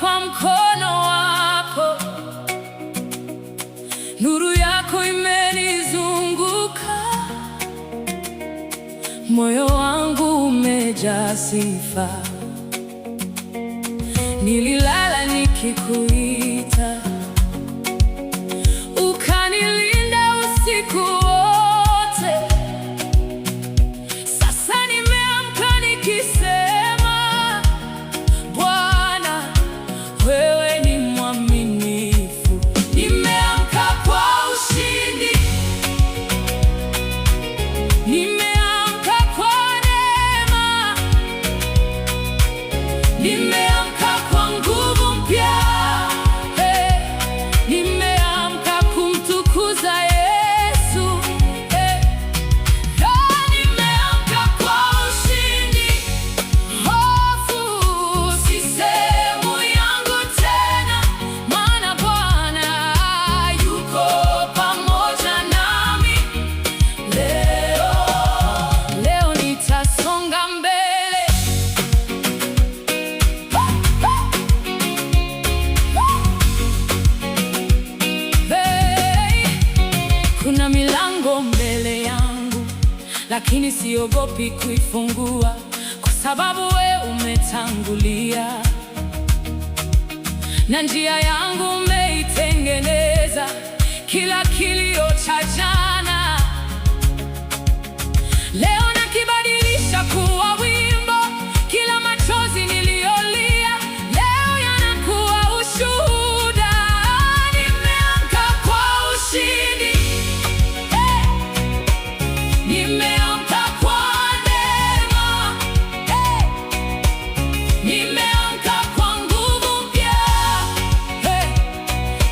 kwa mkono wako, nuru yako imenizunguka, moyo wangu umejaa sifa. Nililala nikikuita, ukanilinda usiku wote. Sasa nimeamka nikisema, Bwana wewe ni mwaminifu. Nimeamka kwa ushindi, nimeamka kwa neema, nimeamka kwa nguvu mpya. Nimeamka kumtukuza Yesu. Nimeamka kwa ushindi, hofu si sehemu yangu tena, maana Bwana yuko pamoja nami. Leo nitasonga mbele. Kuna milango mbele yangu, lakini siogopi kuifungua, kwa sababu wewe umetangulia, na njia yangu umeitengeneza. Kila kilio cha jana leo nakibadilisha kuwa wimbo. Kila machozi niliyolia leo yanakuwa ushuhuda. Nimeamka kwa ushindi, nimeamka kwa neema, nimeamka kwa nguvu mpya,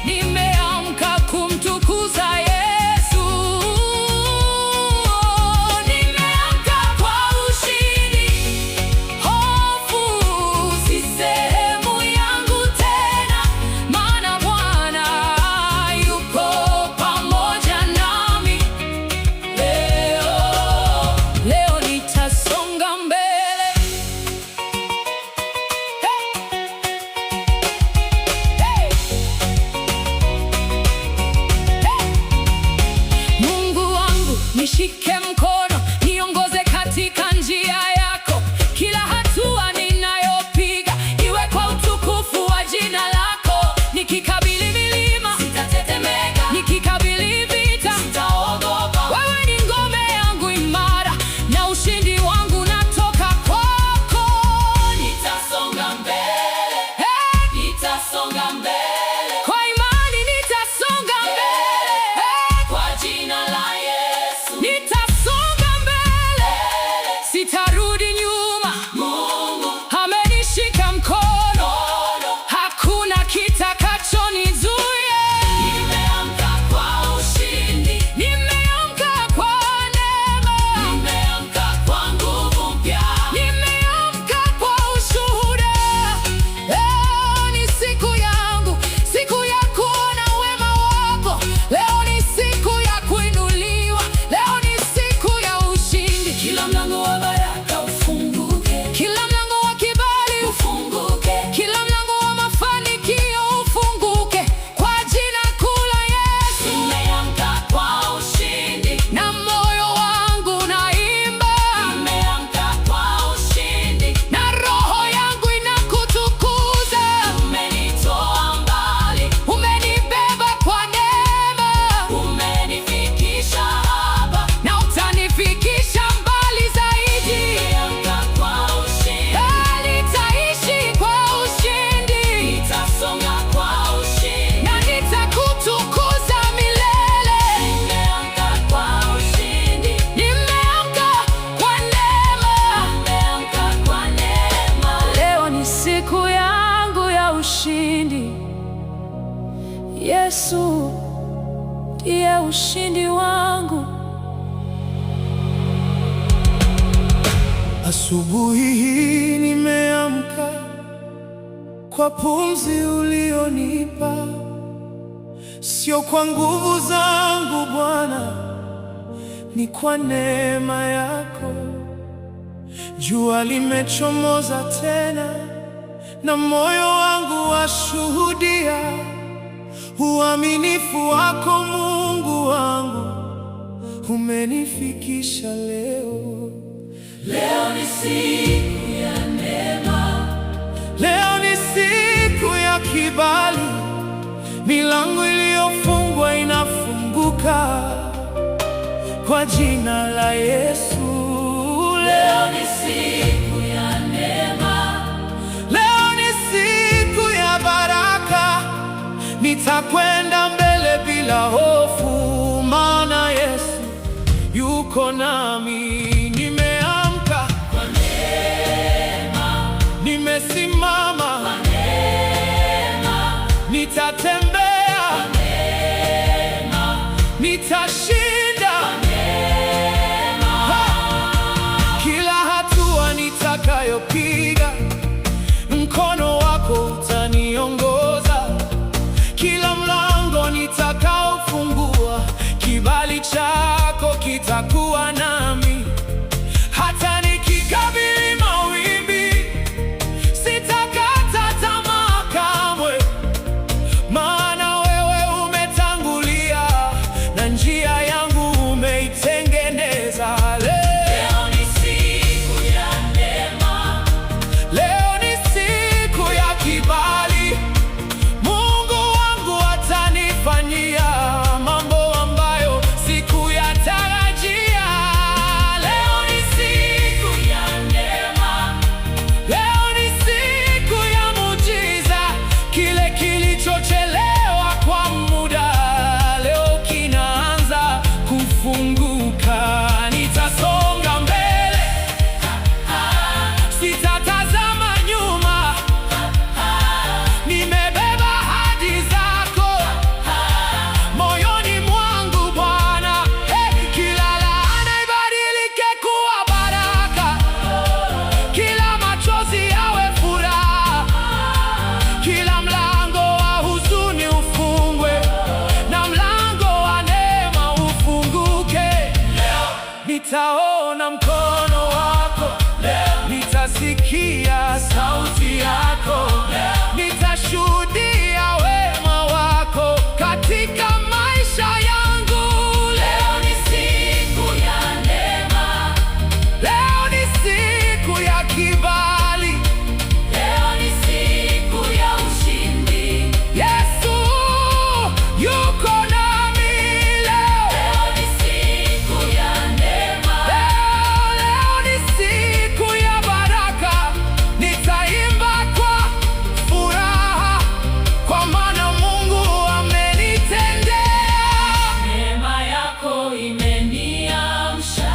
nimeamka kumtukuza Yesu. Nimeamka kwa ushindi, hofu si sehemu yangu tena, maana Bwana yuko pamoja nami. Leo nitasonga mbele. Mungu wangu, nishike mkono, niongoze katika njia yako. Kila hatua ninayopiga iwe kwa utukufu wa jina lako. Nikikabili milima sitatetemeka, nikikabili vita sitaogopa. Wewe ni ngome yangu imara, na ushindi wangu natoka kwako. Nitasonga mbele, nitasonga mbele, kwa imani nitasonga mbele, kwa jina la Yesu nitasonga mbele, sitarudi nyuma. Mungu amenishika mkono, hakuna kitakachonizuia. Nimeamka kwa ushindi, nimeamka kwa neema, nimeamka kwa nguvu mpya, nimeamka kwa ushuhuda. Leo ni siku yangu, siku ya kuona wema wako. Leo ni siku ya kuinuliwa, leo ni siku ya ushindi. Kila mlango wa baraka ufunguke, kila mlango wa kibali ufunguke, kila mlango wa mafanikio ufunguke, kwa jina kuu la Yesu. Nimeamka kwa ushindi, na moyo wangu naimba. Nimeamka kwa ushindi, na roho yangu inakutukuza. Umenitoa mbali, umenibeba kwa neema, umenifikisha hapa, na utanifikisha mbali zaidi. Nimeamka kwa ushindi, nitaishi kwa ushindi, nitasonga kwa ushindi, na nitakutukuza milele. Nimeamka kwa ushindi, nimeamka kwa neema, nimeamka kwa neema. Leo ni siku yangu ya ushindi. Yesu ndiye ushindi wangu. Asubuhi hii nimeamka kwa pumzi ulionipa, sio kwa nguvu zangu Bwana, ni kwa neema yako. Jua limechomoza tena, na moyo wangu washuhudia uaminifu wako. Mungu wangu, umenifikisha leo. Leo ni siku ya neema, leo ni siku ya kibali. Milango iliyofungwa inafunguka kwa jina la Yesu. Leo ni siku ya neema, leo ni siku ya baraka. Nitakwenda mbele bila hofu, maana Yesu yuko nami. Nimeamka kwa neema, nimesimama kwa neema, nitatembea kwa neema, nitashinda kwa neema. Kila hatua nitakayopiga, mkono wako utaniongoza. Kila mlango nitakaofungua, kibali chako kitakuwa nami. Hata nikikabili mawimbi, sitakata tamaa kamwe, maana wewe umetangulia na njia yangu umeitengeneza. Leo ni siku ya neema, leo ni siku ya kibali. Mungu wangu atanifanyia mambo ambayo sikuyatarajia. leo ni siku ya neema, Leo ni siku ya muujiza. Kile kilichochelewa kwa muda, leo kinaanza kufunguka. Nitasonga mbele, sitatazama nyuma. Nimebeba ahadi zako moyoni mwangu Bwana. Kila laana ibadilike kuwa baraka, kila machozi yawe furaha, kila mlango wa huzuni ufungwe na mlango wa neema ufunguke. Nitaona mkono wako, nitasikia sauti yako, nitashuhudia wema wako katika maisha yangu. leo ni siku ya neema, Leo ni siku ya kibali. leo ni siku ya ushindi. Yesu yuko nami leo. Leo ni siku ya neema, Leo ni siku ya baraka. Nitaimba kwa furaha, kwa maana Mungu amenitendea. neema yako imeniamsha,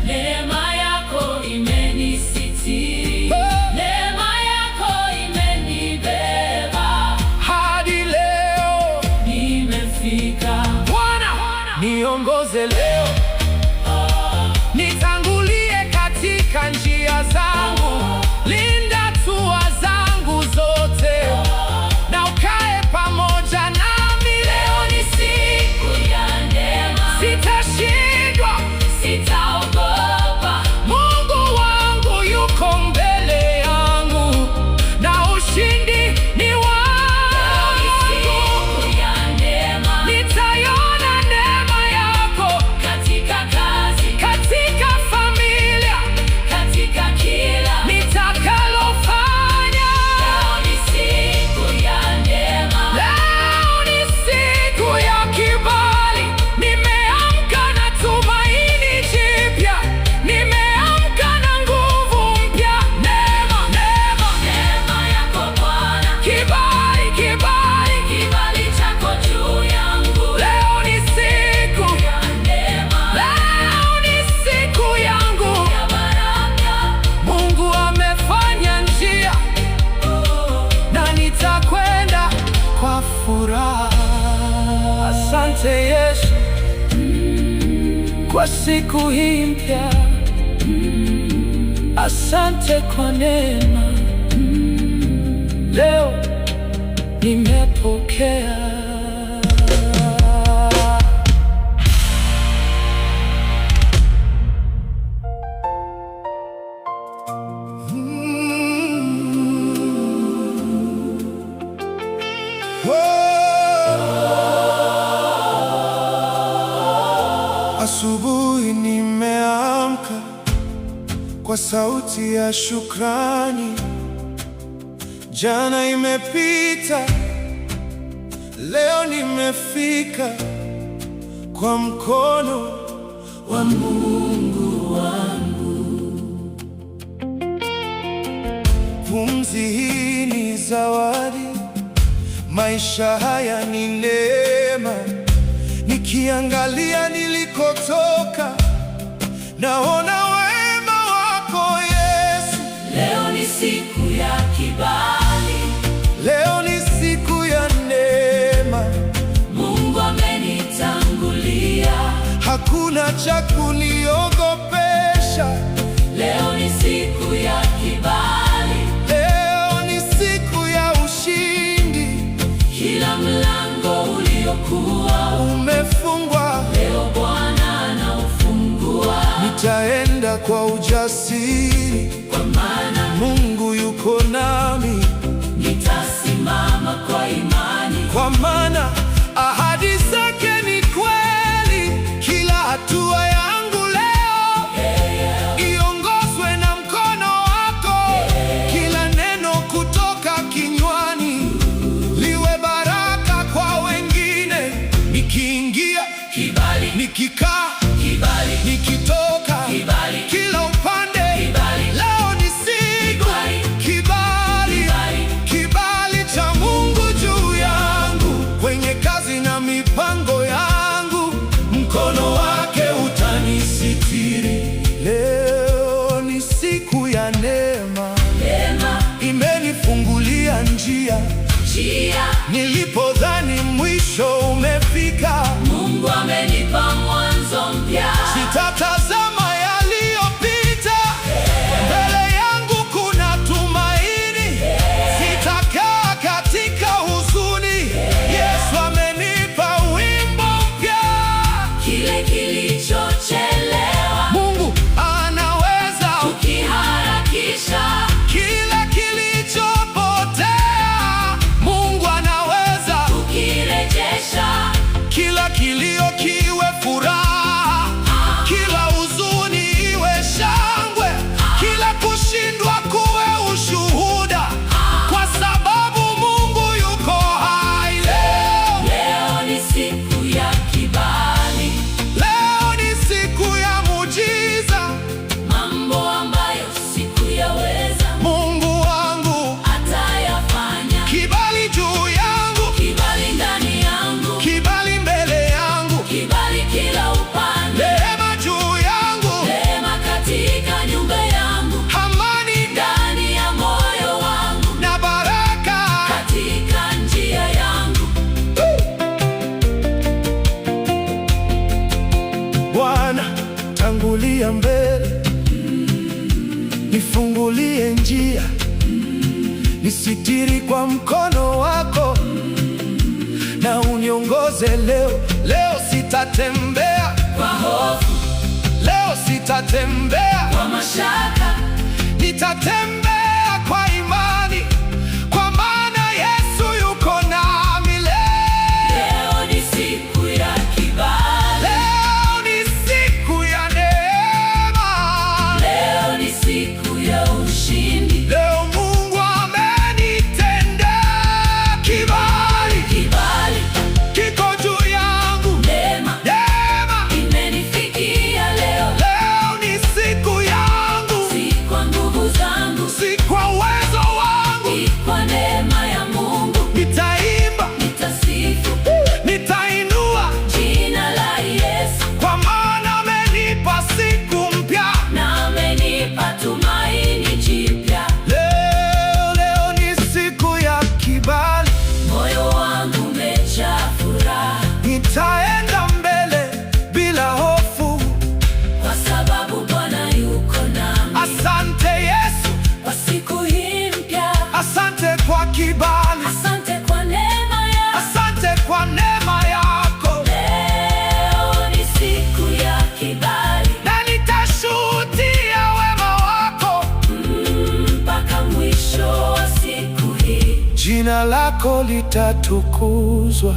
neema yako imenisitiri, neema yako imenibeba Hadi leo nimefika. Bwana, niongoze leo, nitangulie katika njia zangu. Linda hatua zangu zote, na ukae pamoja nami. Leo ni siku ya neema, Sitashindwa, sitaogopa. Mungu wangu yuko mbele yangu, na ushindi ni Leo ni wangu. siku ya neema, Nitaiona neema yako katika kazi, katika familia, katika kila. nitakalofanya. Leo ni siku ya neema, Leo ni siku ya kibali. Nimeamka na tumaini jipya, nimeamka na nguvu mpya. Neema, neema, neema yako Bwana, kibali, kibali. kibali chako juu yangu. Leo ni siku, Ya neema, leo ni siku yangu. ya baraka. Mungu amefanya njia, na nitakwenda kwa furaha. Asante Yesu kwa siku hii mpya. Asante kwa neema, leo nimepokea. Asubuhi nimeamka kwa sauti ya shukrani. Jana imepita, leo nimefika kwa mkono wa Mungu wangu. Pumzi hii ni zawadi, maisha haya ni neema. Nikiangalia nilikotoka, naona wema wako Yesu. Leo ni siku ya kibali, leo ni siku ya neema. Mungu amenitangulia, hakuna cha kuniogopesha. Leo ni siku ya kibali, leo ni siku ya ushindi. Kila mlango uliokuwa umefungwa, leo Bwana anaufungua. Nitaenda kwa ujasiri, kwa maana Mungu yuko nami. Nitasimama kwa imani, kwa maana ahadi zake ni kweli. Kila hatua yangu leo iongozwe na mkono wako. Kila neno kutoka kinywani liwe baraka kwa wengine. Nikiingia kibali, nikikaa kibali, nikitoka kibali, kila upande kibali. Leo ni siku kibali, kibali cha Mungu juu yangu, kwenye kazi na mipango yangu, mkono wake utanisitiri. Leo ni siku ya neema, Neema imenifungulia njia. Nilipodhani mwisho umefika, Mungu amenipa mwanzo mpya. Sitatazama yaliyopita, mbele yangu kuna tumaini. Sitakaa katika huzuni, Yesu amenipa wimbo mpya. Kile kilichochelewa Mungu anaweza, tukiharakisha. kila kilichopotea Mungu anaweza, tukirejesha. kila kilio kiwe furaha, kila huzuni iwe shangwe, kila kushindwa kuwe ushuhuda, kwa sababu Mungu yuko hai. Leo ni siku ya kibali, Leo ni siku ya muujiza. mambo ambayo sikuyaweza Mungu wangu atayafanya. kibali juu yangu, Kibali ndani yangu, kibali mbele yangu, kibali kila upande. neema juu yangu, Neema katika nyumba yangu, amani ndani ya moyo wangu, na baraka. katika njia yangu. Bwana, tangulia mbele, nifungulie njia, nisitiri kwa mkono wako, na uniongoze leo. Leo sitatembea Kwa hofu, leo sitatembea kwa mashaka, nitatembea kwa imani, kwa maana Yesu yuko nami. leo ni siku ya kibali, Leo ni siku ya neema. leo ni siku ya ushindi. Leo Mungu amenitendea kibali, Kibali, kiko juu yangu, neema neema. imenifikia leo. Leo ni siku yangu, Si kwa nguvu zangu, si kwa uwezo wangu. ni kwa neema ya Mungu. Nitaimba, Nitasifu nitainua, jina la Yesu, kwa maana amenipa siku mpya. na amenipa tumaini jipya. Leo ni siku ya kibali, Moyo wangu umejaa furaha, nitaenda mbele bila hofu. kwa sababu Bwana yuko nami. Asante Yesu, Kwa siku hii mpya, asante kwa kibali, asante kwa neema yako. asante kwa neema yako, Leo ni siku ya kibali, na nitashuhudia wema wako mpaka mwisho wa siku hii. jina lako litatukuzwa.